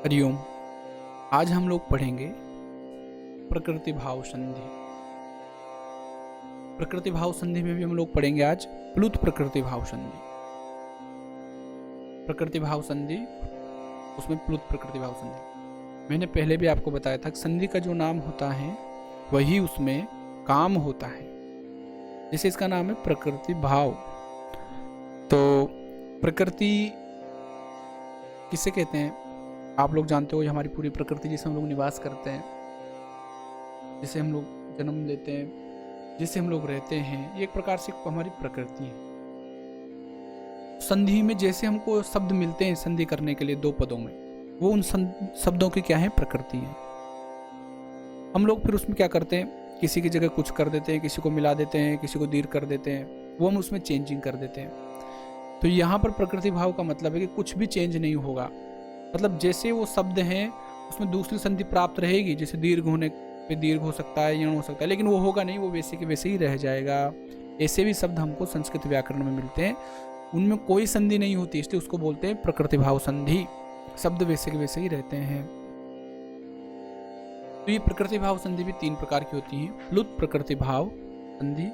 हरिओम। आज हम लोग पढ़ेंगे प्रकृति भाव संधि। प्रकृति भाव संधि में भी हम लोग पढ़ेंगे आज प्लुत प्रकृति भाव संधि। प्रकृति भाव संधि उसमें प्लुत प्रकृति भाव संधि। मैंने पहले भी आपको बताया था कि संधि का जो नाम होता है वही उसमें काम होता है। जैसे इसका नाम है प्रकृति भाव, तो प्रकृति किसे कहते हैं आप लोग जानते हो। ये हमारी पूरी प्रकृति जिसे हम लोग निवास करते हैं, जिसे हम लोग जन्म लेते हैं, जिसे हम लोग रहते हैं, ये एक प्रकार से हमारी प्रकृति है। संधि में जैसे हमको शब्द मिलते हैं संधि करने के लिए दो पदों में, वो उन शब्दों की क्या है, प्रकृति है। हम लोग फिर उसमें क्या करते हैं, किसी की जगह कुछ कर देते हैं, किसी को मिला देते हैं, किसी को दीर्घ कर देते हैं, वो हम उसमें चेंजिंग कर देते हैं। तो यहाँ पर प्रकृति भाव का मतलब है कि कुछ भी चेंज नहीं होगा। मतलब जैसे वो शब्द हैं उसमें दूसरी संधि प्राप्त रहेगी, जैसे दीर्घ होने पे दीर्घ हो सकता है, यण हो सकता है, लेकिन वो होगा नहीं, वो वैसे के वैसे ही रह जाएगा। ऐसे भी शब्द हमको संस्कृत व्याकरण में मिलते हैं, उनमें कोई संधि नहीं होती, इसलिए उसको बोलते हैं प्रकृति भाव संधि। शब्द वैसे के वैसे ही रहते हैं। तो ये प्रकृति भाव संधि भी तीन प्रकार की होती है। प्लुत प्रकृति भाव संधि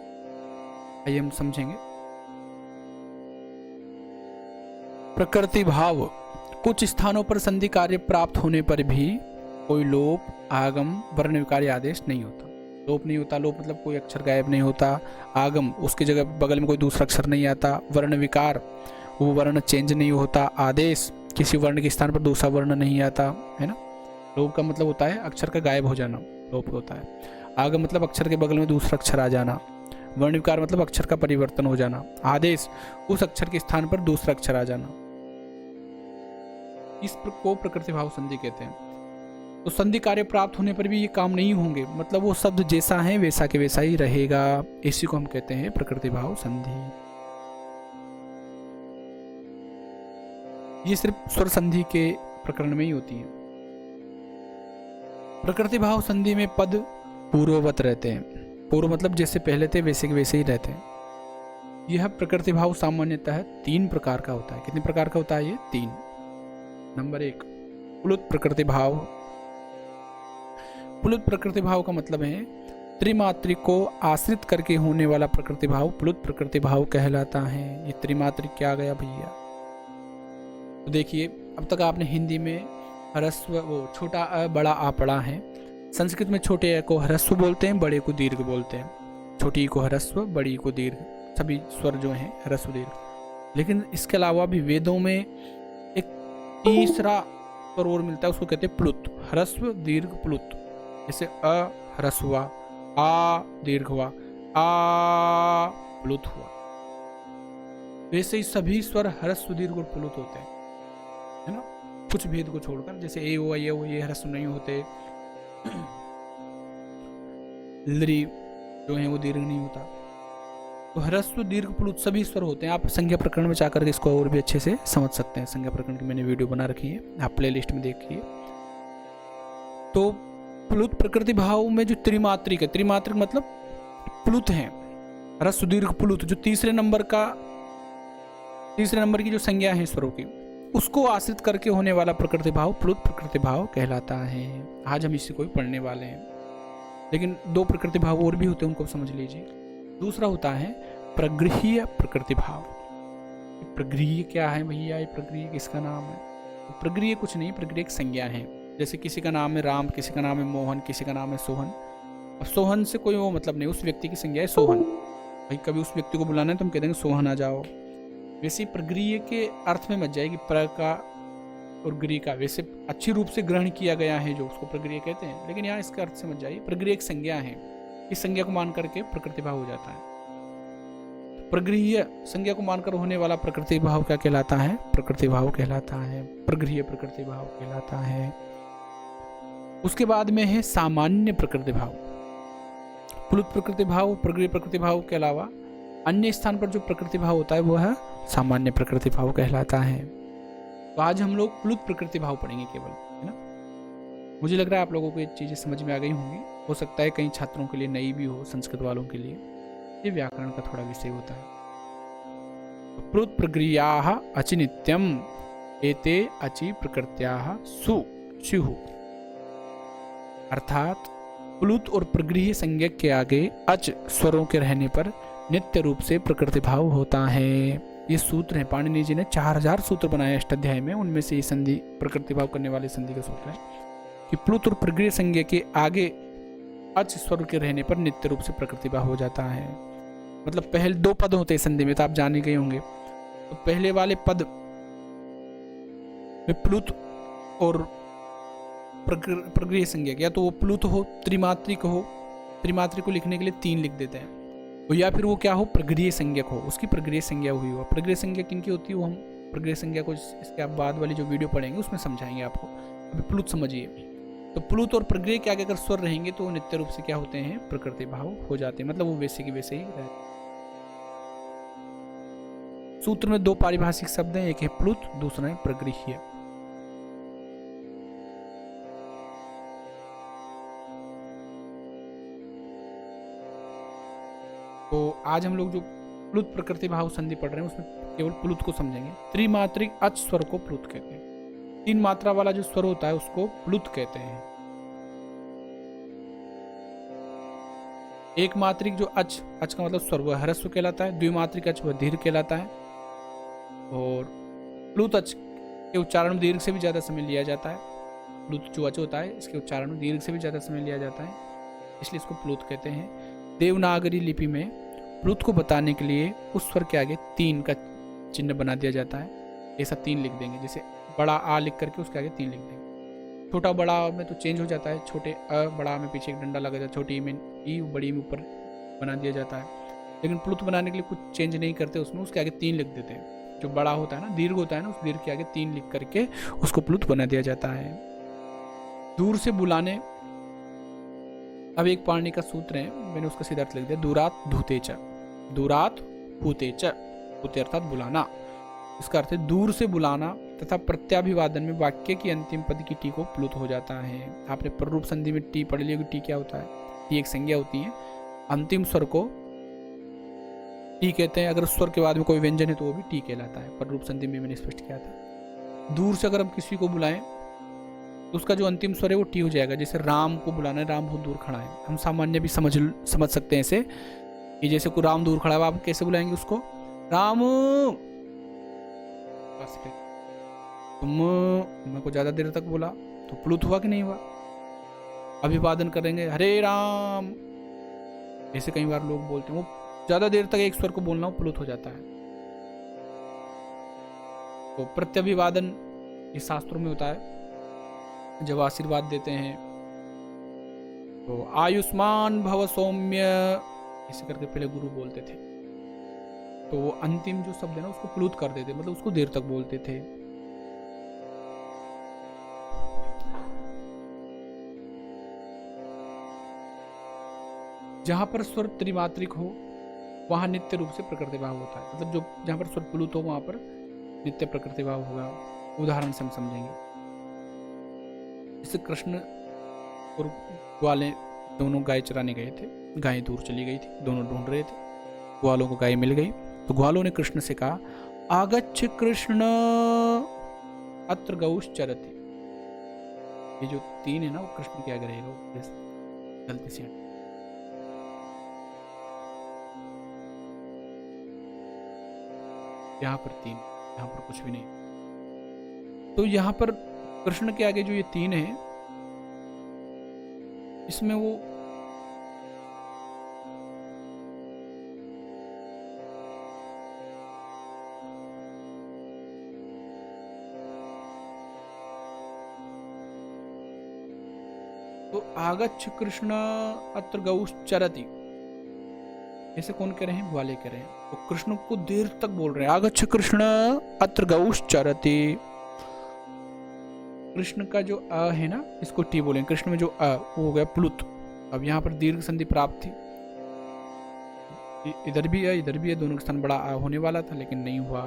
आइए हम समझेंगे। प्रकृति भाव कुछ स्थानों पर संधि कार्य प्राप्त होने पर भी कोई लोप, आगम, वर्ण विकार आदेश नहीं होता। लोप नहीं होता, लोप मतलब कोई अक्षर गायब नहीं होता। आगम उसकी जगह बगल में कोई दूसरा अक्षर नहीं आता। वर्ण विकार वो वर्ण चेंज नहीं होता। आदेश किसी वर्ण के स्थान पर दूसरा वर्ण नहीं आता, है ना। लोप का मतलब होता है अक्षर का गायब हो जाना, लोप होता है। आगम मतलब अक्षर के बगल में दूसरा अक्षर आ जाना। वर्ण विकार मतलब अक्षर का परिवर्तन हो जाना। आदेश उस अक्षर के स्थान पर दूसरा अक्षर आ जाना। इस को प्रकृति भाव संधि कहते हैं। तो संधि कार्य प्राप्त होने पर भी ये काम नहीं होंगे, मतलब वो शब्द जैसा है वैसा के वैसा ही रहेगा। इसी को हम कहते हैं प्रकृति भाव संधि। ये सिर्फ स्वर संधि के प्रकरण में ही होती है। प्रकृति भाव संधि में पद पूर्ववत रहते हैं। पूर्व मतलब जैसे पहले थे वैसे के वैसे ही रहते हैं। यह प्रकृति भाव सामान्यतः तीन प्रकार का होता है। कितने प्रकार का होता है ये? तीन। नंबर एक, प्लुत प्रकृति भाव। प्लुत प्रकृति भाव का मतलब है त्रिमात्रिक को आश्रित करके होने वाला प्रकृति भाव प्लुत प्रकृति भाव कहलाता है। ये त्रिमात्रिक क्या गया भैया? तो देखिए, अब तक आपने हिंदी में ह्रस्व वो छोटा अ बड़ा आ पढ़ा है। संस्कृत में छोटे अ को ह्रस्व बोलते हैं, बड़े को दीर्घ बोलते हैं। छोटी को ह्रस्व, बड़ी को दीर्घ, सभी स्वर जो हैं ह्रस्व दीर्घ। लेकिन इसके अलावा भी वेदों में एक तीसरा स्वर और मिलता है, उसको कहते हैं प्लुत। ह्रस्व दीर्घ प्लुत। जैसे अ ह्रस्व हुआ, आ दीर्घ हुआ, आ प्लुत हुआ। वैसे ही सभी स्वर ह्रस्व दीर्घ और प्लुत होते हैं, है ना, कुछ भेद को छोड़कर। जैसे ए ओ ये ह्रस्व नहीं होते। लरी जो है वो दीर्घ नहीं होता। तो ह्रस्व दीर्घ प्लुत सभी स्वर होते हैं। आप संज्ञा प्रकरण में जाकर के इसको और भी अच्छे से समझ सकते हैं। संज्ञा प्रकरण की मैंने वीडियो बना रखी है, आप प्लेलिस्ट में देखिए। तो प्लुत प्रकृति भाव में जो त्रिमात्रिक है, त्रिमात्रिक मतलब प्लुत है, ह्रस्व दीर्घ प्लुत, जो तीसरे नंबर की जो संज्ञा है स्वरों की, उसको आश्रित करके होने वाला प्रकृति भाव प्लुत प्रकृति भाव कहलाता है। आज हम इसी को ही पढ़ने वाले हैं, लेकिन दो प्रकृति भाव और भी होते हैं, उनको समझ लीजिए। दूसरा होता है प्रगृह्य प्रकृति भाव। प्रगृह्य क्या है भैया? ये प्रगृह्य किसका नाम है? तो प्रगृह्य कुछ नहीं, प्रगृह्य एक संज्ञा है। जैसे किसी का नाम है राम, किसी का नाम है मोहन, किसी का नाम है सोहन। अब सोहन से कोई वो मतलब नहीं, उस व्यक्ति की संज्ञा है सोहन। भाई कभी उस व्यक्ति को बुलाना है तो हम कह देंगे सोहन आ जाओ। वैसे प्रगृह्य के अर्थ में मत जाएगी, प्र का और गृह का वैसे अच्छी रूप से ग्रहण किया गया है जो उसको प्रगृह्य कहते हैं, लेकिन यहाँ इसके अर्थ से मत जाइए। प्रगृह्य एक संज्ञा है, इस संज्ञा को मान करके प्रकृति भाव हो जाता है। प्रगृह्य संज्ञा को मानकर होने वाला प्रकृति भाव क्या कहलाता है? प्रकृति भाव कहलाता है, प्रगृह्य प्रकृति भाव कहलाता है। उसके बाद में है सामान्य प्रकृति भाव। प्लुत प्रकृति भाव, प्रगृह्य प्रकृति भाव के अलावा अन्य स्थान पर जो प्रकृति भाव होता है वो है सामान्य प्रकृति भाव कहलाता है। तो आज हम लोग प्लुत प्रकृति भाव पढ़ेंगे केवल, है ना। मुझे लग रहा है आप लोगों को ये चीजें समझ में आ गई होंगी। हो सकता है कई छात्रों के लिए नई भी हो, संस्कृत वालों के लिए ये व्याकरण का थोड़ा विषय होता है। प्लुत प्रगृह्याः अचिनित्यम एते अचि प्रकृत्याः सु स्युः। अर्थात प्लुत और प्रगृह्य संज्ञक के आगे अच स्वरों के रहने पर नित्य रूप से प्रकृति भाव होता है। ये सूत्र है, पाणिनि जी ने 4000 सूत्र बनाए अष्टाध्याय में, उनमें से ये संधि प्रकृति भाव करने वाले संधि का सूत्र है कि प्लुत और प्रगृह्य संज्ञा के आगे अच स्वर के रहने पर नित्य रूप से प्रकृति भाव हो जाता है। मतलब पहले 2 पद होते हैं संधि में, तो आप जान ही गए होंगे। तो पहले वाले पद में प्लुत और प्रगृह्य संज्ञा, या तो वो प्लुत हो, त्रिमात्रिक हो, त्रिमात्रिक को लिखने के लिए 3 लिख देते हैं, या फिर वो क्या हो, प्रगृह्य संज्ञक हो, उसकी प्रगृह्य संज्ञा हुई हो। प्रगृह्य संज्ञा किनकी होती है, वो हम प्रगृह्य संज्ञा को इसके बाद वाली जो वीडियो पढ़ेंगे उसमें समझाएंगे आपको। अभी प्लुत समझिए। तो प्लुत और प्रगृह्य के आगे अगर स्वर रहेंगे तो वो नित्य रूप से क्या होते हैं, प्रकृति भाव हो जाते हैं, मतलब वो वैसे की वैसे ही रहते। सूत्र में 2 पारिभाषिक शब्द हैं, एक है प्लुत, दूसरा है प्रगृह्य। तो आज हम लोग जो प्लुत प्रकृति भाव संधि पढ़ रहे हैं उसमें केवल प्लुत को समझेंगे। त्रिमात्रिक अच स्वर को प्लुत कहते हैं। 3 मात्रा वाला जो स्वर होता है उसको प्लुत कहते हैं। एक मात्रिक जो अच का मतलब स्वर, वह ह्रस्व कहलाता है। द्विमात्रिक अच वह दीर्घ कहलाता है। और प्लुत अच के उच्चारण दीर्घ से भी ज्यादा समय लिया जाता है। प्लुत जो अच होता है इसके उच्चारण दीर्घ से भी ज्यादा समय लिया जाता है, इसलिए इसको प्लुत कहते हैं। देवनागरी लिपि में प्लुत को बताने के लिए उस स्वर के आगे 3 का चिन्ह बना दिया जाता है। ऐसा 3 लिख देंगे, जैसे बड़ा आ लिख करके उसके आगे 3 लिख देंगे। छोटा बड़ा में तो चेंज हो जाता है, छोटे अ बड़ा में पीछे एक डंडा लगा जाता है, छोटी में ई, बड़ी में ऊपर बना दिया जाता है। लेकिन प्लुत बनाने के लिए कुछ चेंज नहीं करते, उसमें उसके आगे 3 लिख देते हैं। जो बड़ा होता है ना, दीर्घ होता है ना, उस दीर्घ के आगे 3 लिख करके उसको प्लुत बना दिया जाता है। दूर से बुलाने, अब एक पाणिनि का सूत्र है, मैंने उसका सीधा अर्थ लिख दिया, दूरात धूते च। दूरात भूते च, भूते अर्थात बुलाना। इसका अर्थ है दूर से बुलाना तथा प्रत्याभिवादन में वाक्य की अंतिम पद की टी को प्लुत हो जाता है। आपने प्ररूप संधि में टी पढ़ लिया कि टी क्या होता है, टी एक संज्ञा होती है। अंतिम स्वर को टी कहते हैं। अगर स्वर के बाद में कोई व्यंजन है तो वो भी टी कहलाता है। प्ररूप संधि में मैंने स्पष्ट किया था। दूर से अगर हम किसी को बुलाएं तो उसका जो अंतिम स्वर है वो टी हो जाएगा। जैसे राम को बुलाना है, राम बहुत दूर खड़ा है, हम सामान्य भी समझ सकते हैं ऐसे कि जैसे कोई राम दूर खड़ा है, आप कैसे बुलाएंगे उसको, राम। तुम को ज्यादा देर तक बोला तो प्लुत हुआ कि नहीं हुआ। अभिवादन करेंगे, हरे राम, ऐसे कई बार लोग बोलते हैं, वो ज्यादा देर तक एक स्वर को बोलना वो प्लुत हो जाता है। तो प्रत्यभिवादन ये शास्त्रों में होता है, जब आशीर्वाद देते हैं तो आयुष्मान भव सौम्य ऐसे करके पहले गुरु बोलते थे, तो वो अंतिम जो शब्द है ना उसको प्लुत कर देते, मतलब उसको देर तक बोलते थे। जहां पर स्वर त्रिमात्रिक हो वहां नित्य रूप से प्रकृति भाव होता है, मतलब जो जहां पर स्वर प्लुत हो वहां पर नित्य प्रकृति भाव होगा। उदाहरण से हम समझेंगे, जैसे कृष्ण और ग्वाले दोनों गाय चराने गए थे, गाय दूर चली गई थी, दोनों ढूंढ रहे थे, ग्वालों को गाय मिल गई, तो ग्वालों ने कृष्ण से कहा, आगच्छ कृष्ण अत्र गौश चरति। ये जो 3 है ना वो कृष्ण के आगे रहेगा, गलती से यहाँ पर 3, यहाँ पर कुछ भी नहीं। तो यहाँ पर कृष्ण के आगे जो ये 3 है, इसमें वो तो आगच्छ कृष्ण अत्र गौश चरति, ऐसे कौन कह रहे हैं, ग्वाले कह रहे हैं। तो कृष्ण को देर तक बोल रहे हैं, आगच्छ कृष्ण अत्र गौश चरति। कृष्ण का जो अ है ना, इसको टी बोलेंगे। कृष्ण में जो अ वो हो गया प्लुत। अब यहाँ पर दीर्घ संधि प्राप्त थी, इधर भी है इधर भी है, दोनों के स्थान बड़ा आ होने वाला था, लेकिन नहीं हुआ।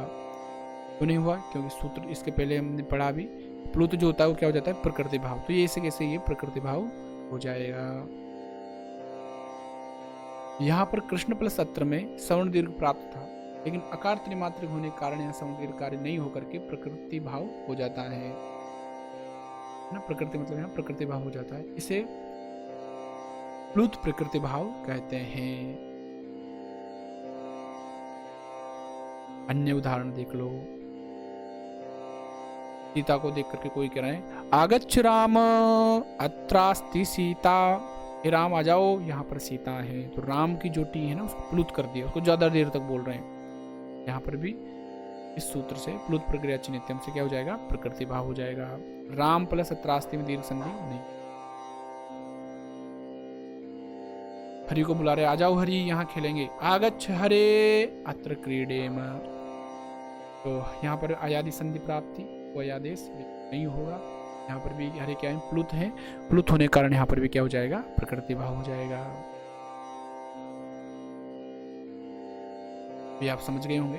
क्यों नहीं हुआ, क्योंकि सूत्र इसके पहले हमने पढ़ा भी, प्लुत जो होता है वो क्या हो जाता है, प्रकृति भाव। तो ये ऐसे कैसे ये प्रकृति भाव हो जाएगा। यहाँ पर कृष्ण प्लस अत्र में सवर्ण दीर्घ प्राप्त था, लेकिन अकार त्रिमात्रिक होने के कारण यहाँ सवर्ण दीर्घ कार्य नहीं होकर के प्रकृति भाव हो जाता है। ना, प्रकृति मतलब यहाँ प्रकृति भाव हो जाता है। इसे प्लुत प्रकृति भाव कहते हैं। अन्य उदाहरण देख लो। सीता को देख करके कोई कह रहा है आगच्छ राम अत्रास्ति सीता, हे राम आ जाओ, यहाँ पर सीता है। तो राम की जो टी है ना उसको प्लुत कर दिया, उसको ज्यादा देर तक बोल रहे हैं। यहाँ पर भी इस सूत्र से प्लुत प्रक्रिया चिन्हित्यम से क्या हो जाएगा, प्रकृति भाव हो जाएगा। राम प्लस अत्रास्ति में दीर्घ संधि नहीं। हरि को बुला रहे, आ जाओ हरि यहाँ खेलेंगे। आगच्छ हरे अत्र क्रीडेम। तो यहाँ पर अयादि संधि प्राप्ति, वो अयादेश नहीं होगा। यहाँ पर भी हरे क्या है, प्लुत है। प्लुत होने के कारण यहाँ पर भी क्या हो जाएगा, प्रकृति भाव हो जाएगा। ये आप समझ गए होंगे।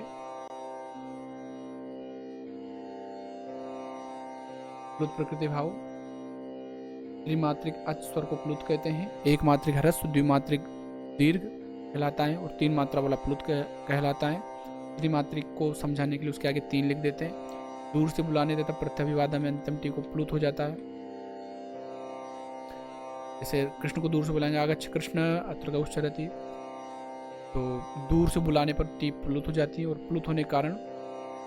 प्लुत प्रकृति भाव त्रिमात्रिक अच स्वर को प्लुत कहते हैं। एक मात्रिक ह्रस्व, द्विमात्रिक दीर्घ कहलाता है और तीन मात्रा वाला प्लुत कहलाता है। त्रिमात्रिक को समझाने के लिए उसके आगे तीन लिख देते हैं। दूर से बुलाने देता प्रत्यभिवादन में अंतिम टी को प्लुत हो जाता है। जैसे कृष्ण को दूर से बुलाएंगे आगच्छ कृष्ण अत्र गौश्चरति, तो दूर से बुलाने पर टी प्लुत हो जाती है और प्लुत होने के कारण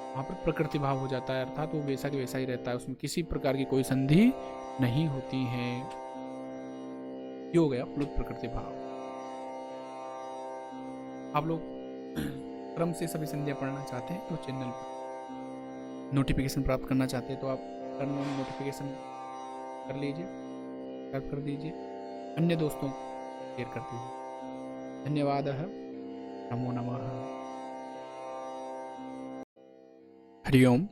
वहाँ पर प्रकृति भाव हो जाता है, अर्थात वो वैसा के वैसा ही रहता है, उसमें किसी प्रकार की कोई संधि नहीं होती है। ये हो गया प्लुत प्रकृति भाव। आप लोग क्रम से सभी संधियां पढ़ना चाहते हैं तो चैनल पर नोटिफिकेशन प्राप्त करना चाहते हैं तो आप नोटिफिकेशन कर लीजिए, सब्सक्राइब कर दीजिए, अन्य दोस्तों को शेयर कर दीजिए। धन्यवाद। नमो नमः। हरिओम।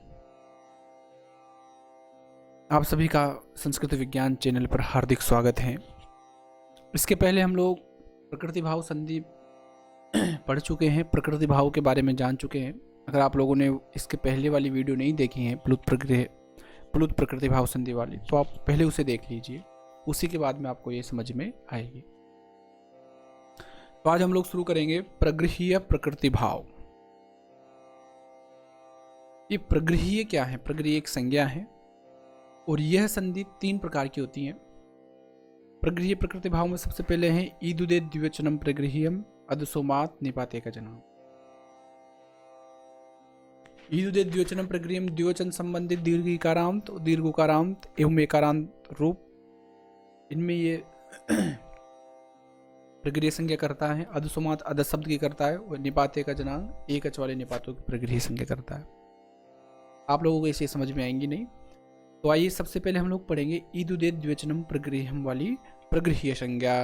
आप सभी का संस्कृत विज्ञान चैनल पर हार्दिक स्वागत है। इसके पहले हम लोग प्रकृति भाव संधि पढ़ चुके हैं, प्रकृति भाव के बारे में जान चुके हैं। अगर आप लोगों ने इसके पहले वाली वीडियो नहीं देखी है प्लुत प्रकृति भाव संधि वाली, तो आप पहले उसे देख लीजिए, उसी के बाद में आपको ये समझ में आएगी। तो आज हम लोग शुरू करेंगे प्रगृह्य प्रकृति भाव। ये प्रगृह्य क्या है? प्रगृह्य एक संज्ञा है और यह संधि तीन प्रकार की होती है। प्रगृह्य प्रकृति भाव में सबसे पहले है ईदुदे द्विवचनम प्रगृह्यम अदसोमात निपाते का जना। ईदुदे द्विवचनम प्रगृह्यम, द्विवचन संबंधित दीर्घ इकारांत, दीर्घ उकारांत एवं एकारांत रूप, इनमें ये प्रगृह्य संज्ञा करता है। अदसोमात अद शब्द की करता है और निपाते का जनांग एक अच वाले निपातों की प्रगृह्य संज्ञा करता है। आप लोगों को इसे समझ में आएंगी नहीं, तो आइए सबसे पहले हम लोग पढ़ेंगे ईदुदे द्विवचनम प्रगृह्यम वाली प्रगृह्य संज्ञा।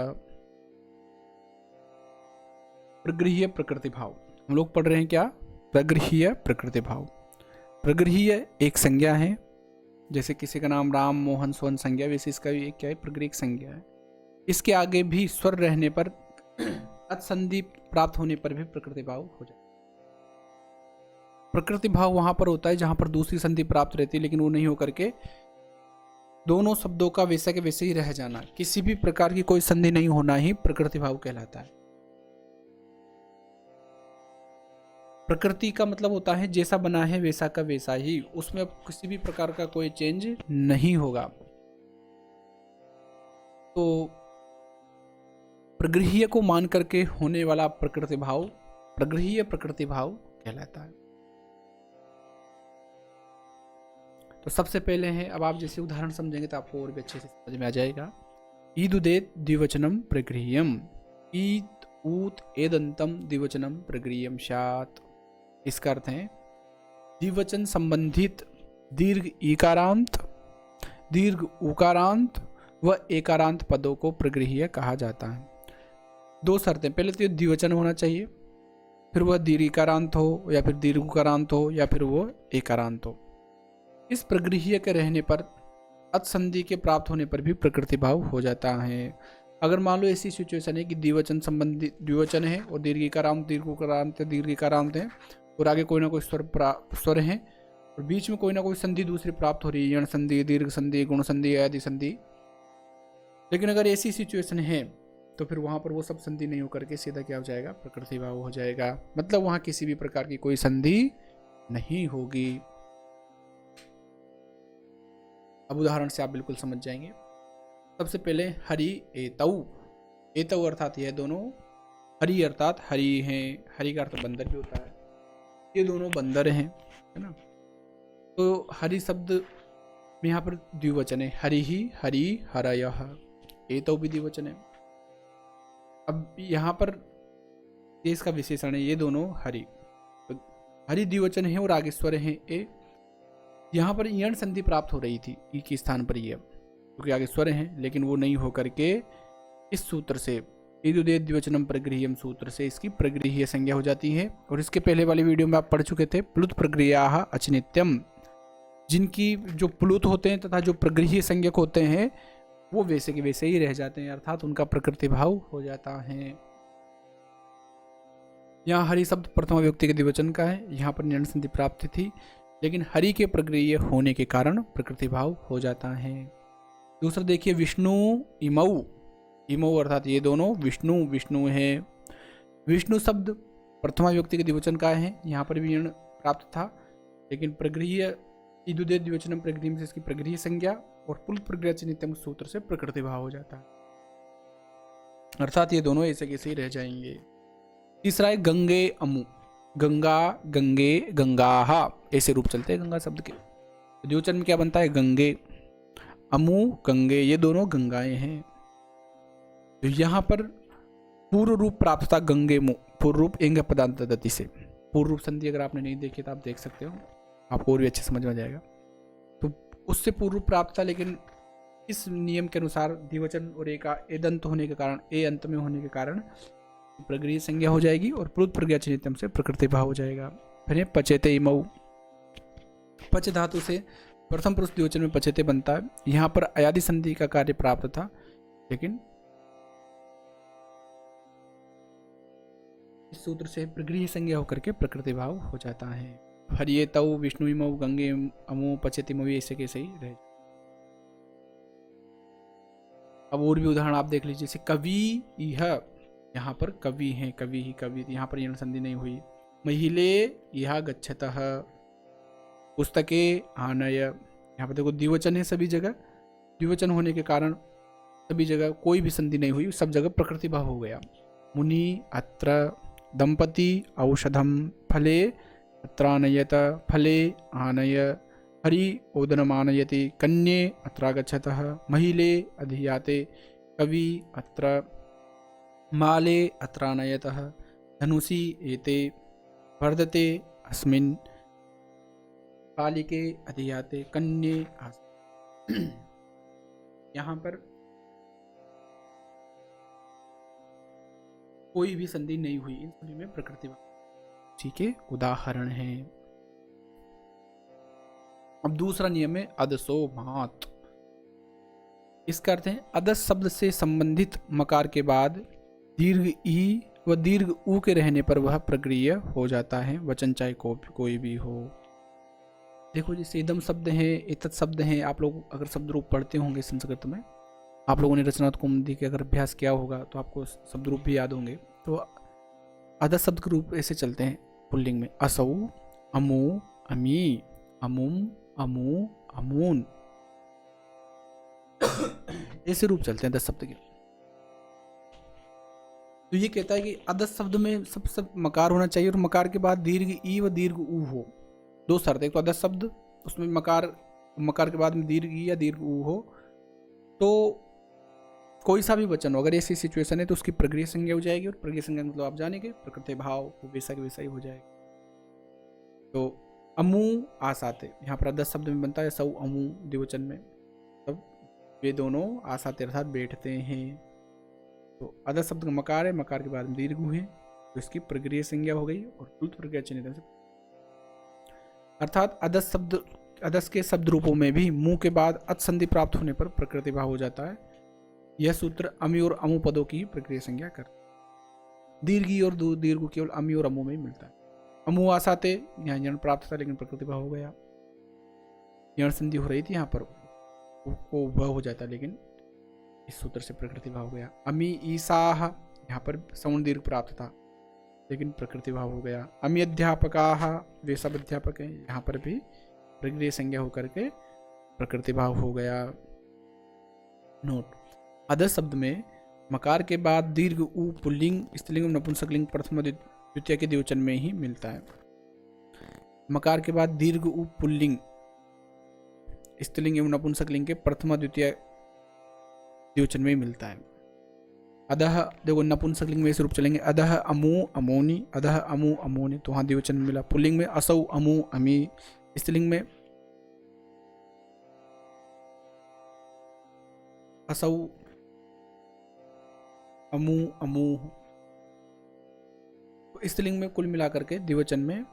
प्रगृह्य प्रकृति भाव हम लोग पढ़ रहे हैं क्या? प्रगृह्य प्रकृति भाव। प्रगृह्य एक संज्ञा है, जैसे किसी का नाम राम मोहन सोहन संज्ञा, वैसे इसका भी एक क्या है, प्रगृह्य संज्ञा है। इसके आगे भी स्वर रहने पर अच संधि प्राप्त होने पर भी प्रकृति भाव हो जाए। प्रकृति भाव वहां पर होता है जहां पर दूसरी संधि प्राप्त रहती है, लेकिन वो नहीं होकर के दोनों शब्दों का वैसा के वैसे ही रह जाना, किसी भी प्रकार की कोई संधि नहीं होना ही प्रकृति भाव कहलाता है। प्रकृति का मतलब होता है जैसा बना है वैसा का वैसा ही, उसमें किसी भी प्रकार का कोई चेंज नहीं होगा। तो प्रगृह्य को मान करके होने वाला प्रकृति भाव प्रगृह्य प्रकृति भाव कहलाता है। तो सबसे पहले है, अब आप जैसे उदाहरण समझेंगे तो आपको और भी अच्छे से समझ में आ जाएगा। ईदुदेत द्विवचनम प्रगृह्यम, ईद ऊत एदंतम द्विवचनम प्रगृह्यम शात। इसका अर्थ है द्विवचन संबंधित दीर्घ इकारांत, दीर्घ उकारांत व एकारांत पदों को प्रगृह्य कहा जाता है। दो शर्तें, पहले तो द्विवचन होना चाहिए, फिर वह दीर्घ इकारांत हो या फिर दीर्घ उकारांत हो या फिर वो एकारांत हो। इस प्रगृह्य के रहने पर अच संधि के प्राप्त होने पर भी प्रकृति भाव हो जाता है। अगर मान लो ऐसी सिचुएशन है कि द्विवचन संबंधित द्विवचन है और दीर्घ इकारांत दीर्घ उकारांत दीर्घ इकारांत है और आगे कोई ना कोई स्वर है और बीच में कोई ना कोई संधि दूसरी प्राप्त हो रही है, यण संधि, दीर्घ संधि, गुण संधि, आदि संधि। लेकिन अगर ऐसी सिचुएशन है तो फिर वहां पर वो सब संधि नहीं होकर के सीधा क्या हो जाएगा, प्रकृति भाव हो जाएगा। मतलब वहां किसी भी प्रकार की कोई संधि नहीं होगी। अब उदाहरण से आप बिल्कुल समझ जाएंगे। सबसे पहले हरि एतौ, एतौ अर्थात यह दोनों, हरि अर्थात हरि हैं, हरि का अर्थ बंदर भी होता है, ये दोनों बंदर हैं, है ना। तो हरि शब्द में यहाँ पर द्विवचन है, हरि ही हरि हरयः, एतौ भी द्विवचन है। अब यहाँ पर ये इसका विशेषण है, ये दोनों हरि, तो हरि द्विवचन है और आगे स्वर है ए। यहाँ पर यण संधि प्राप्त हो रही थी ई के स्थान पर ये, क्योंकि आगे स्वर हैं, लेकिन वो नहीं होकर के इस सूत्र से ईदुदे द्विवचनम प्रगृह्यम सूत्र से इसकी प्रगृह्य संज्ञा हो जाती है। और इसके पहले वाली वीडियो में आप पढ़ चुके थे, प्लुत प्रगृह्या अचिनित्यम, जिनकी जो प्लुत होते हैं तथा जो प्रगृह्य संज्ञक होते हैं वो वैसे के वैसे ही रह जाते हैं, अर्थात उनका प्रकृति भाव हो जाता है। यहाँ हरि शब्द प्रथमा व्यक्ति के द्विवचन का है, यहाँ पर यण संधि प्राप्त थी, लेकिन हरि के प्रगृह्य होने के कारण प्रकृति भाव हो जाता है। दूसरा देखिए विष्णु इमौ, इमौ अर्थात ये दोनों विष्णु, विष्णु है। विष्णु शब्द प्रथमा व्यक्ति के द्विवचन का है, यहाँ पर भी यण प्राप्त था, लेकिन प्रगृह्य ईदुदे द्विवचनम प्रगृह्यम से इसकी प्रगृह्य संज्ञा और पुल प्रगृह्य चिन्हितम सूत्र से प्रकृति भाव हो जाता है, अर्थात ये दोनों ऐसे कैसे ही रह जाएंगे। तीसरा है गंगे अमु, गंगा गंगे गंगाहा, ऐसे रूप चलते हैं गंगा शब्द के। द्विवचन में क्या बनता है, गंगे, अमु गंगे, ये दोनों गंगाएं हैं। तो यहाँ पर पूर्व रूप प्राप्त था गंगे मु, पूर्व रूप एंग पदांत दति से। पूर्व रूप संधि अगर आपने नहीं देखी तो आप देख सकते हो, आपको और भी अच्छे समझ में आ जाएगा। तो उससे पूर्व रूप प्राप्त था, लेकिन इस नियम के अनुसार द्विवचन और एक एदंत होने के कारण, ए अंत में होने के कारण प्रगृह्य संज्ञा हो जाएगी और प्लुत प्रगृह्य चिन्हितम से प्रकृति भाव हो जाएगा। फिर पचेते इमौ, पच धातु से प्रथम पुरुष द्विवचन में पचेते बनता है। यहाँ पर अयादि संधि का कार्य प्राप्त था, लेकिन इस सूत्र से प्रगृह्य संज्ञा होकर के प्रकृति भाव हो जाता है। हरिये तौ विष्णु इमौ गंगे अमो पचेति मवि, ऐसे कैसे ही रहे। अब और भी उदाहरण आप देख लीजिए, जैसे कवि यह, यहाँ पर कवि है, कवि ही कवि, यहाँ पर यण संधि नहीं हुई। महिले यह गच्छतः, पुस्तके आनय, यहाँ पर देखो द्विवचन है सभी जगह, द्विवचन होने के कारण सभी जगह कोई भी संधि नहीं हुई, सब जगह प्रकृति भाव हो गया। मुनि अत्र, दंपति औषधम फले अत्रानयत, फले आनय, हरि ओदनमानयति, कन्ये अत्रागच्छतः, महिले अधियाते, कवि अत्र, माले अत्रानयतः, धनुषि एते, वर्धते अस्मिन्, बालिके अधियाते, कन्ये आस। यहाँ पर कोई भी संधि नहीं हुई, इन सभी में प्रकृति ठीक है उदाहरण है। अब दूसरा नियम है अदसो मात, इसका अर्थ है अदस शब्द से संबंधित मकार के बाद दीर्घ ई व दीर्घ ऊ के रहने पर वह प्रगृह्य हो जाता है, वचन चाहे कोई भी हो। देखो जैसे इदम शब्द है, एतत् शब्द है, आप लोग अगर शब्द रूप पढ़ते होंगे संस्कृत में, आप लोगों ने रचनात्मक कौमुदी के अगर अभ्यास किया होगा तो आपको शब्द रूप भी याद होंगे। तो अदस शब्द के रूप ऐसे चलते हैं पुल्लिंग में, असौ, अमु, अमी, अमुम, अमू, अमून, ऐसे रूप चलते हैं 10 शब्द के। तो ये कहता है कि अदस शब्द में सब मकार होना चाहिए और मकार के बाद दीर्घ ई व दीर्घ ऊ हो। दो शर्त, एक तो अदस शब्द, उसमें मकार के बाद में दीर्घ ई या दीर्घ ऊ हो, तो कोई सा भी वचन हो, अगर ऐसी सिचुएशन है तो उसकी प्रगृह्य संज्ञा हो जाएगी, और प्रगृह्य संज्ञा मतलब आप जानेंगे प्रकृति भाव वो वैसा के वैसा ही हो जाएगा। तो अमू आसाते, यहाँ पर अदस शब्द में बनता है सौ अमू द्विवचन में, तब वे दोनों आसाते अर्थात बैठते हैं। तो अदस शब्द का मकार है, मकार के बाद में दीर्घ है, तो इसकी प्रगृह्य संज्ञा हो गई और प्लुत प्रगृह्य चिन्हित से, अर्थात अदस के शब्द रूपों में भी मुंह के बाद अत संधि प्राप्त होने पर प्रकृति भाव हो जाता है। यह सूत्र अमी और अमु पदों की प्रक्रिया संज्ञा कर, दीर्घी और दीर्घ केवल अमी और अमु में ही मिलता है। अमु आसाते यहाँ यण प्राप्त था लेकिन प्रकृति भाव हो गया, यण संधि हो रही थी यहाँ पर वो वह हो जाता, लेकिन इस सूत्र से प्रकृति भाव हो गया। अमी ईसाह, यहाँ पर सवर्ण दीर्घ प्राप्त था लेकिन प्रकृति भाव हो गया। अमी अध्यापकाह, वे सब अध्यापक हैं, यहाँ पर भी प्रक्रिया संज्ञा होकर के प्रकृति भाव हो गया। नोट, अधः शब्द में मकार के बाद दीर्घ उ पुल्लिंग, स्त्रीलिंग और नपुंसकलिंग प्रथम द्वितीय के द्विवचन में ही मिलता है। मकार के बाद दीर्घ उ पुल्लिंग, स्त्रीलिंग एवं नपुंसकलिंग के प्रथम द्वितीय द्विवचन में ही मिलता है। अधः, देखो नपुंसकलिंग में इस रूप चलेंगे, अधः अमु अमोनी, अधः अमु अमोनी, तो वहां द्विवचन में मिला। पुल्लिंग में असौ अमु अमी, स्त्रीलिंग में असौ अमु अमू, तो स्त्रीलिंग में कुल मिलाकर के द्विवचन में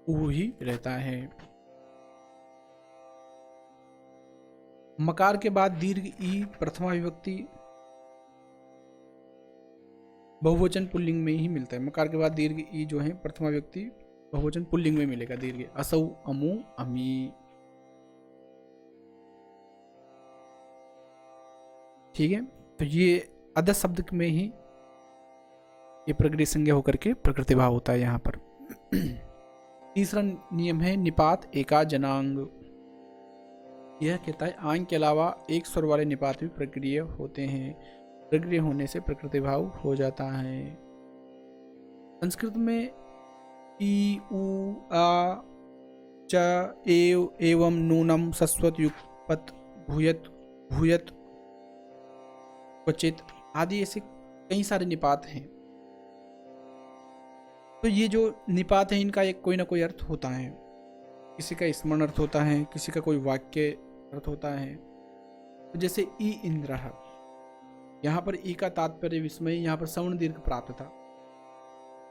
ऊ ही रहता है। मकार के बाद दीर्घ ई प्रथमा विभक्ति बहुवचन पुल्लिंग में ही मिलता है। मकार के बाद दीर्घ ई जो है प्रथमा विभक्ति बहुवचन पुल्लिंग में मिलेगा दीर्घ, असौ अमु अमी। ठीक है, तो ये अधः शब्द में ही ये प्रकृति संज्ञा होकर के प्रकृति भाव होता है यहाँ पर। तीसरा नियम है निपात एका जनांग। यह कहता है आंग के अलावा एक स्वर वाले निपात भी प्रक्रिय होते हैं, प्रक्रिय होने से प्रकृति भाव हो जाता है। संस्कृत में ई उ आ च एव एवं नूनम सस्वत युगपत भूयत भूयत क्वचित आदि ऐसे कई सारे निपात हैं। तो ये जो निपात है इनका एक कोई ना कोई अर्थ होता है, किसी का स्मरण अर्थ होता है, किसी का कोई वाक्य अर्थ होता है। तो जैसे ई इंद्रः, यहाँ पर ई का तात्पर्य विस्मय, यहाँ पर सवर्ण दीर्घ प्राप्त था।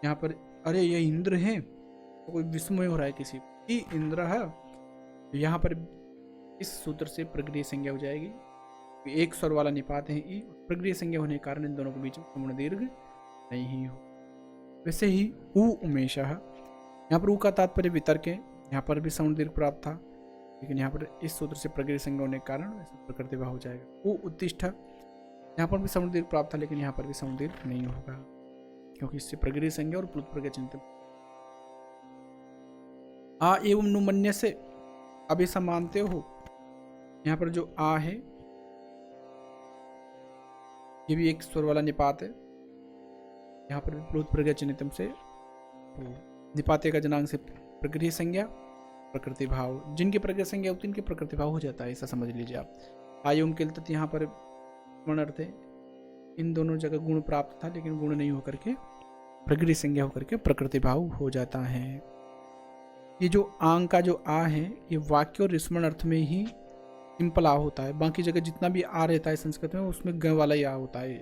यहाँ पर अरे ये इंद्र है, तो कोई विस्मय हो रहा है किसी, ई इंद्रः, तो यहाँ पर इस सूत्र से प्रकृति संज्ञा हो जाएगी। एक स्वर वाला निपात है ई, प्रकृति संज्ञा होने के कारण इन दोनों के बीच में सवर्ण दीर्घ नहीं हो। वैसे ही उ उमेशः, यहाँ पर उ का तात्पर्य वितर्क है, यहाँ पर भी सवर्ण दीर्घ प्राप्त था, लेकिन यहाँ पर इस सूत्र से प्रकृति संज्ञा होने के कारण प्रकृति भाव हो जाएगा। उ उत्तिष्ठ, यहाँ पर भी सवर्ण दीर्घ प्राप्त था, लेकिन यहाँ पर भी सवर्ण दीर्घ नहीं होगा, क्योंकि इससे प्रकृति संज्ञा और प्लुत प्रत्यय चिंतन। आ एवं नुमन्य से, अब ऐसा मानते हो, यहाँ पर जो आ है ये भी एक स्वर वाला निपात है, यहाँ पर भी प्लुत प्रत्यय चिन्हितम से निपाते का जनांग से प्रकृति संज्ञा प्रकृति भाव, जिनकी प्रकृति संज्ञा होती है इनकी प्रकृति भाव हो जाता है, ऐसा समझ लीजिए आप। आयुम के तत् यहाँ पर गुण अर्थ है, इन दोनों जगह गुण प्राप्त था, लेकिन गुण नहीं होकर के प्रकृति संज्ञा होकर के प्रकृति भाव हो जाता है। ये जो आंग का जो आ है ये वाक्य और स्मरण अर्थ में ही सिंपल आ होता है, बाकी जगह जितना भी आ रहता है संस्कृत में उसमें ग वाला ही आ होता है,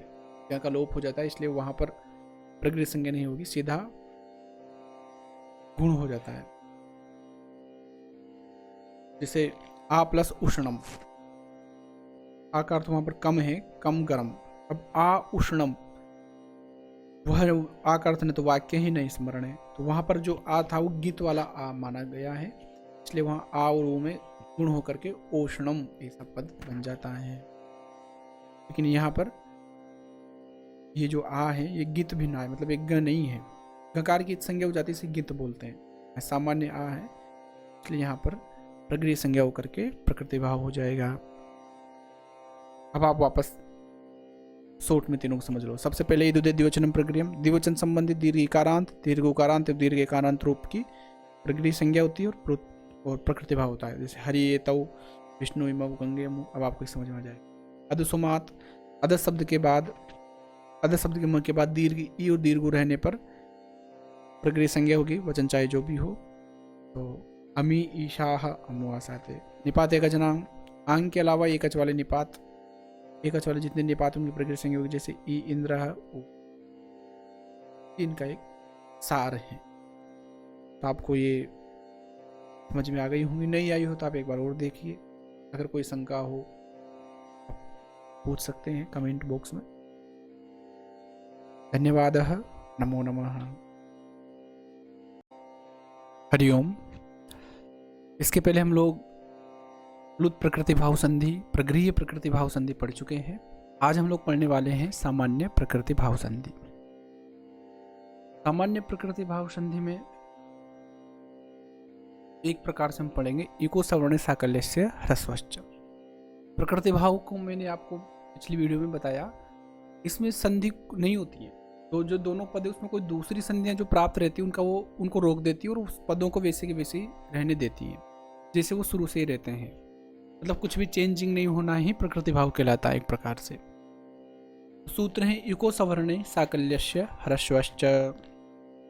ग का लोप हो जाता है, इसलिए वहां पर प्रकृति संज्ञा नहीं होगी, सीधा गुण हो जाता है। जैसे आ प्लस उष्णम, आ का अर्थ वहां पर कम है, कम गर्म। अब आ उष्णम, वह आ का अर्थ नहीं तो वाक्य ही नहीं स्मरण है, तो वहां पर जो आ था वो गीत वाला आ माना गया है, इसलिए वहां आ और ओ में गुण होकर के ओष्णम ऐसा पद बन जाता है। लेकिन यहाँ पर ये जो आ है ये गित भी ना है, मतलब एक ग नहीं है, गकार की संज्ञा हो जाती है, इसे गित बोलते हैं। सामान्य आ है, इसलिए यहाँ पर प्रकृति संज्ञा होकर के प्रकृति भाव हो जाएगा। अब आप वापस शॉर्ट में तीनों को समझ लो। सबसे पहले द्विवचनम प्रक्रियम, द्विवचन संबंधित दीर्घ इकारांत, दीर्घ उकारांत और दीर्घ एकारांत रूप की प्रकृति संज्ञा होती है और प्रकृति भाव होता है। जैसे हरि ये तव विष्णु इमव गंगे अमु, अब आपको समझ में आ जाएगा। अधसुमात, अध शब्द के बाद दीर्घ ई और दीर्घ रहने पर प्रकृति संज्ञा होगी, वचन चाहे जो भी हो। तो अमी ईशाह अमुआसाते। निपात एक जनांग, आंग के अलावा एक वाले निपात, एक वाले जितने निपात उनकी प्रकृति संज्ञा होगी, जैसे ई इंद्र, इनका एक सार है। तो आपको ये समझ में आ गई होंगी, नहीं आई हो तो आप एक बार और देखिए, अगर कोई शंका हो पूछ सकते हैं कमेंट बॉक्स में। धन्यवाद, नमो नमः, हरिओम। इसके पहले हम लोग प्लुत प्रकृति भाव संधि, प्रगृह्य प्रकृति भाव संधि पढ़ चुके हैं। आज हम लोग पढ़ने वाले हैं सामान्य प्रकृति भाव संधि। सामान्य प्रकृति भाव संधि में एक प्रकार से हम पढ़ेंगे इको सवर्ण साकल्यस्य ह्रस्वश्च। प्रकृति भाव को मैंने आपको पिछली वीडियो में बताया, इसमें संधि नहीं होती है, तो जो दोनों पद है उसमें कोई दूसरी संधियां जो प्राप्त रहती है उनको रोक देती है और उस पदों को वैसे के वैसे ही रहने देती है जैसे वो शुरू से ही रहते हैं। मतलब कुछ भी चेंजिंग नहीं होना ही प्रकृति भाव कहलाता है एक प्रकार से। सूत्र है इको सवर्णे साकल्यस्य ह्रस्वश्च।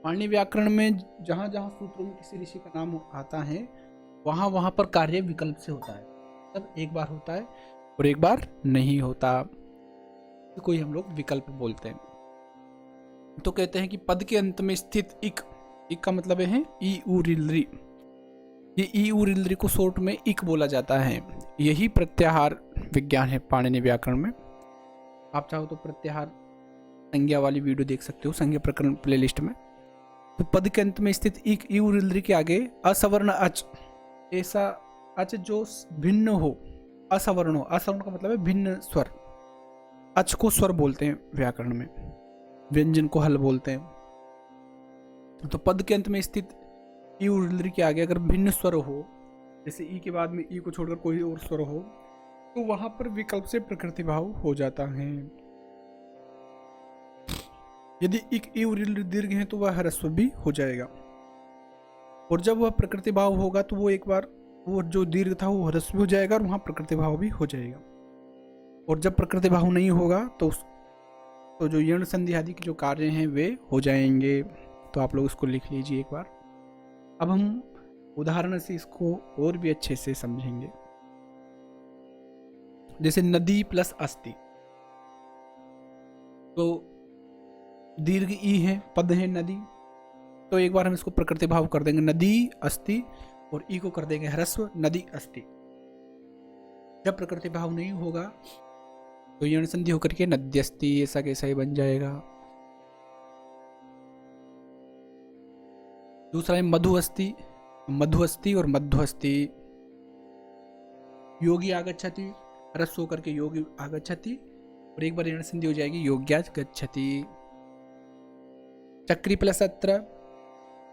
पाणिनि व्याकरण में जहाँ जहाँ सूत्रों में किसी ऋषि का नाम आता है वहाँ वहाँ पर कार्य विकल्प से होता है, मतलब एक बार होता है और एक बार नहीं होता, तो कोई हम लोग विकल्प बोलते हैं। तो कहते हैं कि पद के अंत में स्थित इक का मतलब है ई उ रिलरी, ये ई उ रिलरी को शॉर्ट में इक बोला जाता है। यही प्रत्याहार विज्ञान है पाणिनि व्याकरण में। आप चाहो तो प्रत्याहार संज्ञा वाली वीडियो देख सकते हो संज्ञा प्रकरण प्लेलिस्ट में। तो पद के अंत में स्थित इक ई उ रिलरी के आगे असवर्ण अच, ऐसा अच जो भिन्न हो, असवर्ण हो, असवर्ण का मतलब है भिन्न स्वर, अच को स्वर बोलते हैं व्याकरण में, व्यंजन को हल बोलते हैं। तो पद के अंत में स्थित ई उ रिलरी के आगे अगर भिन्न स्वर हो, जैसे ई के बाद में ई को छोड़कर कोई और स्वर हो, तो वहां पर विकल्प से प्रकृति भाव हो जाता है। यदि इक ई उ रिलरी दीर्घ है तो वह ह्रस्व भी हो जाएगा, और जब वह प्रकृति भाव होगा तो वो एक बार वो जो दीर्घ था वो ह्रस्व हो जाएगा और वहां प्रकृति भाव भी हो जाएगा। और जब प्रकृति भाव नहीं होगा तो जो यण संधि आदि के जो कार्य हैं वे हो जाएंगे। तो आप लोग इसको लिख लीजिए एक बार। अब हम उदाहरण से इसको और भी अच्छे से समझेंगे। जैसे नदी प्लस अस्थि, तो दीर्घ ई है, पद है नदी, तो एक बार हम इसको प्रकृति भाव कर देंगे नदी अस्थि, और ई को कर देंगे ह्रस्व नदी अस्थि। जब प्रकृति भाव नहीं होगा तो यण संधि होकर के नद्यस्ति ऐसा कैसा ही बन जाएगा। दूसरा है मधुअस्थि, मधुअस्थि और मध्वअस्थि। योगी आगच्छति, ह्रस्व होकर के योगी आगच्छति, और एक बार यण संधि हो जाएगी योग्या गच्छति। चक्री प्लस अत्र,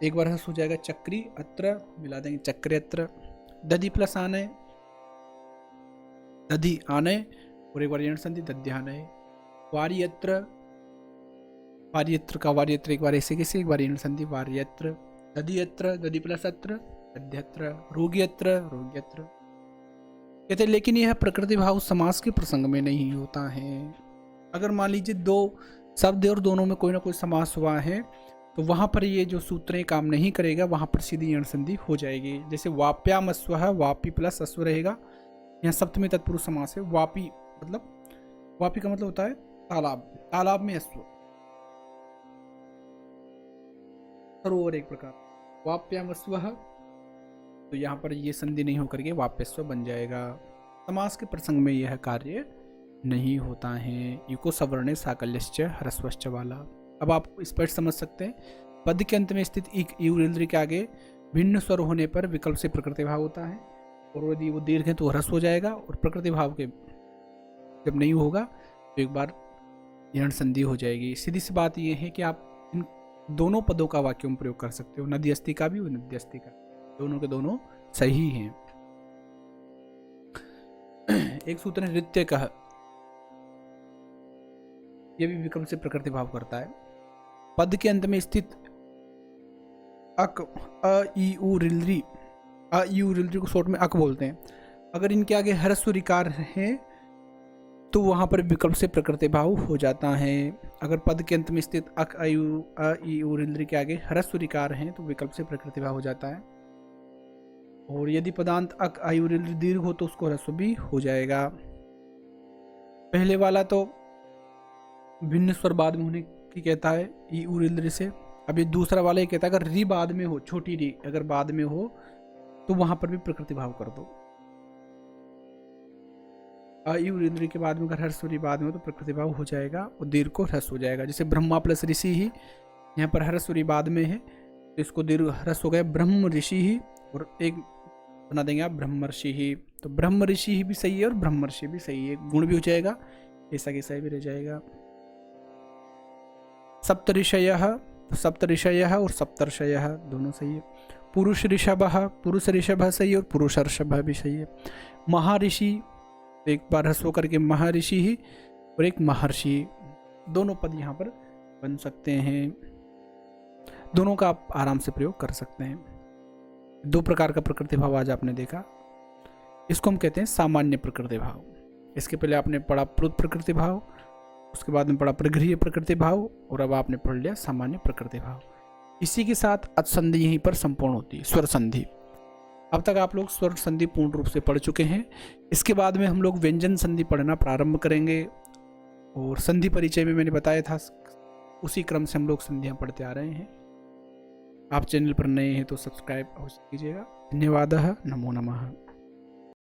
एक बार ह्रस्व हो जाएगा चक्री, अत्र मिला देंगे चक्रेत्र। दधि प्लस आनय, दधि आनय, और एक बार यण संधि दध्यानय। वार्यत्र, वार्यत्र का वार्यत्र एक बार ऐसे कैसे, एक बार यण संधि वार्यत्र। दधियत्र, दधि प्लस अत्र दध्यत्र। रोग्यत्र, रोग्यत्र। कहते लेकिन यह प्रकृति भाव समास के प्रसंग में नहीं होता है। अगर मान लीजिए दो शब्द और दोनों में कोई ना कोई समास हुआ है तो वहां पर ये जो सूत्र काम नहीं करेगा, वहां पर सीधी यण संधि हो जाएगी। जैसे वाप्याम अश्व, वापी प्लस अश्व रहेगा, यहाँ सप्तमी तत्पुरुष समास है। वापी मतलब, वापी का मतलब होता है तालाब, तालाब में अश्व, सरोवर एक प्रकार। वाप्याम अश्व, तो यहाँ पर ये संधि नहीं होकर के वाप्यस्व बन जाएगा। समास के प्रसंग में यह कार्य नहीं होता है। इको सवर्णे साकल्यश्च ह्रस्वश्च वाला। अब आप स्पष्ट समझ सकते हैं, पद के अंत में स्थित इक ई उ रिलरी के आगे भिन्न स्वर होने पर विकल्प से प्रकृति भाव होता है, और यदि वो दीर्घ है तो ह्रस्व हो जाएगा, और प्रकृति भाव के जब नहीं होगा तो एक बार यण संधि हो जाएगी। सीधी सी बात यह है कि आप इन दोनों पदों का वाक्यों में प्रयोग कर सकते हो, नदी अस्थि का भी और नदी अस्थि का, दोनों के दोनों सही हैं। एक सूत्र है नृत्य कह, यह भी विकल्प से प्रकृति भाव करता है। पद के अंत में स्थित अक, अ ई उ रिलरी, अ ई उ रिलरी को शॉर्ट में अक बोलते हैं, अगर इनके आगे ह्रस्व रिकार है तो वहां पर विकल्प से प्रकृति भाव हो जाता है। अगर पद के अंत में स्थित अक अ ई उ रिलरी के आगे ह्रस्व रिकार है तो विकल्प से प्रकृति भाव हो जाता है, और यदि पदांत अक अ ई उ रिलरी दीर्घ हो तो उसको ह्रस्व भी हो जाएगा। पहले वाला तो भिन्न स्वर बाद में होने की कहता है ई उ रिलरी से। अभी दूसरा वाला ये कहता है अगर री बाद में हो, छोटी री अगर बाद में हो तो वहां पर भी प्रकृति भाव कर दो। आ ई उ रिलरी के बाद में अगर ह्रस्व री बाद में हो तो प्रकृति भाव हो जाएगा और दीर्घ को ह्रस्व हो जाएगा। जैसे ब्रह्मा प्लस ऋषि ही, यहाँ पर ह्रस्व री बाद में है तो इसको दीर्घ ह्रस्व हो गया ब्रह्म ऋषि ही, और एक बना देंगे आप ब्रह्मर्षि ही। तो ब्रह्म ऋषि ही भी सही है और ब्रह्मर्षि भी सही है, गुण भी हो जाएगा, ऐसा कैसा भी रह जाएगा। सप्तऋषयः, सप्तऋषयः और सप्तर्षयः दोनों सही है। पुरुष ऋषभ सही है और पुरुष ऋषभ भी सही है। महर्षि, एक बार ह्रस्व करके महर्षि ही और एक महर्षि, दोनों पद यहाँ पर बन सकते हैं। दोनों का आप आराम से प्रयोग कर सकते हैं। दो प्रकार का प्रकृति भाव आज आपने देखा। इसको हम कहते हैं सामान्य प्रकृति भाव। इसके पहले आपने पढ़ा प्लुत प्रकृति भाव, उसके बाद में पढ़ा प्रगृह्य प्रकृति भाव, और अब आपने पढ़ लिया सामान्य प्रकृति भाव। इसी के साथ अच संधि यहीं पर संपूर्ण होती है, स्वर संधि। अब तक आप लोग स्वर संधि पूर्ण रूप से पढ़ चुके हैं। इसके बाद में हम लोग व्यंजन संधि पढ़ना प्रारंभ करेंगे, और संधि परिचय में मैंने बताया था उसी क्रम से हम लोग संधियां पढ़ते आ रहे हैं। आप चैनल पर नए हैं तो सब्सक्राइब अवश्य कीजिएगा। धन्यवाद। नमो नमः।